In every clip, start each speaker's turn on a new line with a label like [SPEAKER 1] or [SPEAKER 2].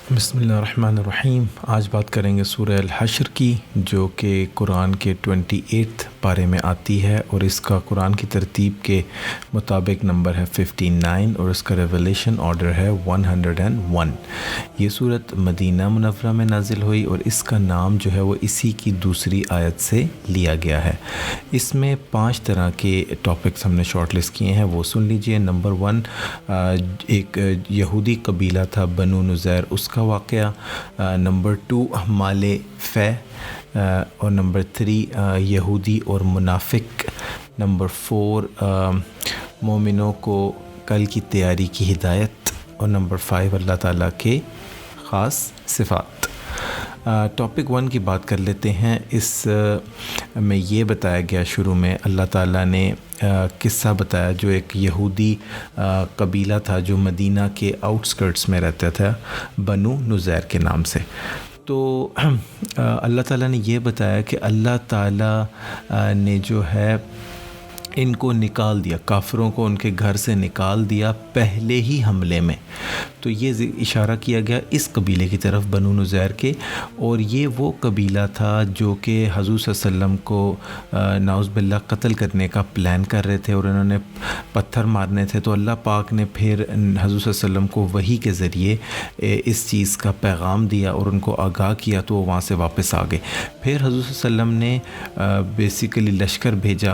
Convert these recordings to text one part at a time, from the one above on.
[SPEAKER 1] بسم اللہ الرحمن الرحیم۔ آج بات کریں گے سورہ الحشر کی، جو کہ قرآن کے 28 پارے میں آتی ہے، اور اس کا قرآن کی ترتیب کے مطابق نمبر ہے 59، اور اس کا ریولیشن آرڈر ہے 101۔ یہ صورت مدینہ منورہ میں نازل ہوئی، اور اس کا نام جو ہے وہ اسی کی دوسری آیت سے لیا گیا ہے۔ اس میں 5 طرح کے ٹاپکس ہم نے شارٹ لسٹ کیے ہیں، وہ سن لیجئے۔ نمبر 1، ایک یہودی قبیلہ تھا بنو نذیر، اس کا واقعہ۔ نمبر 2، مال فے، اور نمبر 3، یہودی اور منافق۔ نمبر 4، مومنوں کو کل کی تیاری کی ہدایت، اور نمبر 5، اللہ تعالیٰ کے خاص صفات۔ ٹاپک 1 کی بات کر لیتے ہیں۔ اس میں یہ بتایا گیا، شروع میں اللہ تعالیٰ نے قصہ بتایا جو ایک یہودی قبیلہ تھا جو مدینہ کے آؤٹسکرٹس میں رہتا تھا، بنو نذیر کے نام سے۔ تو اللہ تعالیٰ نے یہ بتایا کہ اللہ تعالیٰ نے جو ہے ان کو نکال دیا، کافروں کو ان کے گھر سے نکال دیا پہلے ہی حملے میں۔ تو یہ اشارہ کیا گیا اس قبیلے کی طرف، بنو نذیر کے، اور یہ وہ قبیلہ تھا جو کہ حضور صلی اللہ علیہ وسلم کو نعوذ باللہ قتل کرنے کا پلان کر رہے تھے، اور انہوں نے پتھر مارنے تھے۔ تو اللہ پاک نے پھر حضور صلی اللہ علیہ وسلم کو وحی کے ذریعے اس چیز کا پیغام دیا اور ان کو آگاہ کیا، تو وہ وہاں سے واپس آ گئے۔ پھر حضور صلی اللہ علیہ وسلم نے بیسیکلی لشکر بھیجا،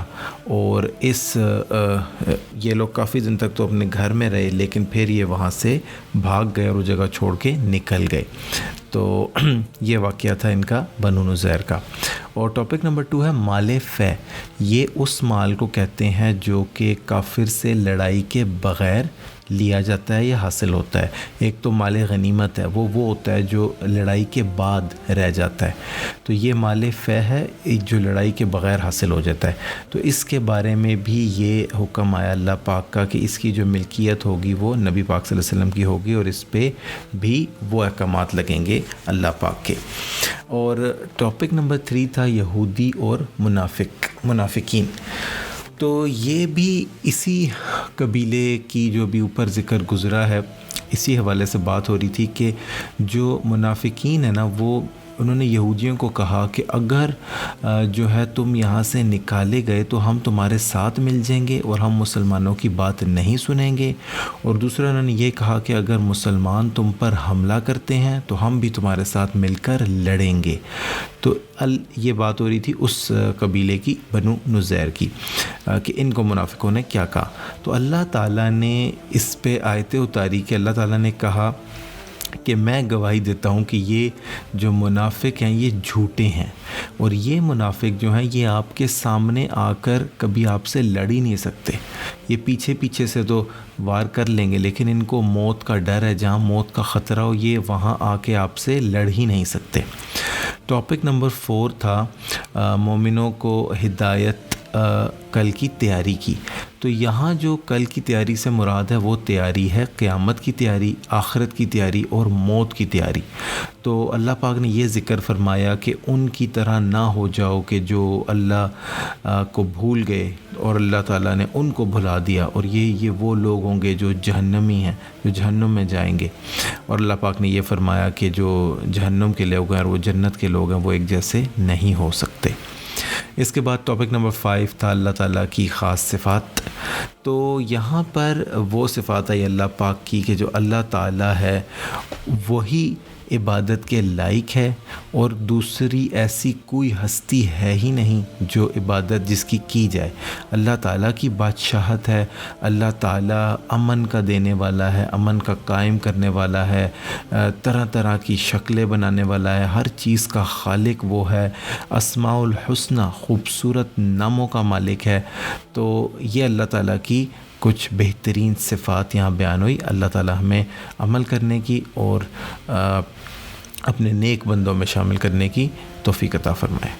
[SPEAKER 1] اور یہ لوگ کافی دن تک تو اپنے گھر میں رہے، لیکن پھر یہ وہاں سے بھاگ گئے اور وہ جگہ چھوڑ کے نکل گئے۔ تو یہ واقعہ تھا ان کا، بنو نذیر کا۔ اور ٹاپک نمبر 2 ہے مال فے۔ یہ اس مال کو کہتے ہیں جو کہ کافر سے لڑائی کے بغیر لیا جاتا ہے یا حاصل ہوتا ہے۔ ایک تو مال غنیمت ہے، وہ ہوتا ہے جو لڑائی کے بعد رہ جاتا ہے، تو یہ مال فے ہے جو لڑائی کے بغیر حاصل ہو جاتا ہے۔ تو اس کے بارے میں بھی یہ حکم آیا اللہ پاک کا کہ اس کی جو ملکیت ہوگی وہ نبی پاک صلی اللہ علیہ وسلم کی ہوگی، اور اس پہ بھی وہ احکامات لگیں گے اللہ پاک کے۔ اور ٹاپک نمبر 3 تھا یہودی اور منافقین۔ تو یہ بھی اسی قبیلے کی جو بھی اوپر ذکر گزرا ہے، اسی حوالے سے بات ہو رہی تھی کہ جو منافقین ہیں نا، وہ انہوں نے یہودیوں کو کہا کہ اگر جو ہے تم یہاں سے نکالے گئے تو ہم تمہارے ساتھ مل جائیں گے اور ہم مسلمانوں کی بات نہیں سنیں گے۔ اور دوسرا انہوں نے یہ کہا کہ اگر مسلمان تم پر حملہ کرتے ہیں تو ہم بھی تمہارے ساتھ مل کر لڑیں گے۔ تو یہ بات ہو رہی تھی اس قبیلے کی، بنو نذیر کی، کہ ان کو منافقوں نے کیا کہا۔ تو اللہ تعالیٰ نے اس پہ آیتیں اتاری کہ اللہ تعالیٰ نے کہا کہ میں گواہی دیتا ہوں کہ یہ جو منافق ہیں یہ جھوٹے ہیں، اور یہ منافق جو ہیں یہ آپ کے سامنے آ کر کبھی آپ سے لڑ ہی نہیں سکتے۔ یہ پیچھے سے تو وار کر لیں گے، لیکن ان کو موت کا ڈر ہے، جہاں موت کا خطرہ ہو یہ وہاں آ کے آپ سے لڑ ہی نہیں سکتے۔ ٹاپک نمبر 4 تھا مومنوں کو ہدایت کل کی تیاری کی۔ تو یہاں جو کل کی تیاری سے مراد ہے وہ تیاری ہے قیامت کی تیاری، آخرت کی تیاری اور موت کی تیاری۔ تو اللہ پاک نے یہ ذکر فرمایا کہ ان کی طرح نہ ہو جاؤ کہ جو اللہ کو بھول گئے اور اللہ تعالیٰ نے ان کو بھلا دیا، اور یہ وہ لوگ ہوں گے جو جہنمی ہیں، جو جہنم میں جائیں گے۔ اور اللہ پاک نے یہ فرمایا کہ جو جہنم کے لوگ ہیں اور وہ جنت کے لوگ ہیں وہ ایک جیسے نہیں ہو سکتے۔ اس کے بعد ٹاپک نمبر 5 تھا اللہ تعالیٰ کی خاص صفات۔ تو یہاں پر وہ صفات ہے اللہ پاک کی کہ جو اللہ تعالیٰ ہے وہی عبادت کے لائق ہے، اور دوسری ایسی کوئی ہستی ہے ہی نہیں جو عبادت جس کی جائے۔ اللہ تعالیٰ کی بادشاہت ہے، اللہ تعالیٰ امن کا دینے والا ہے، امن کا قائم کرنے والا ہے، طرح طرح کی شکلیں بنانے والا ہے، ہر چیز کا خالق وہ ہے، اسماء الحسنی خوبصورت ناموں کا مالک ہے۔ تو یہ اللہ تعالیٰ کی کچھ بہترین صفات یہاں بیان ہوئی۔ اللہ تعالیٰ ہمیں عمل کرنے کی اور اپنے نیک بندوں میں شامل کرنے کی توفیق عطا فرمائے۔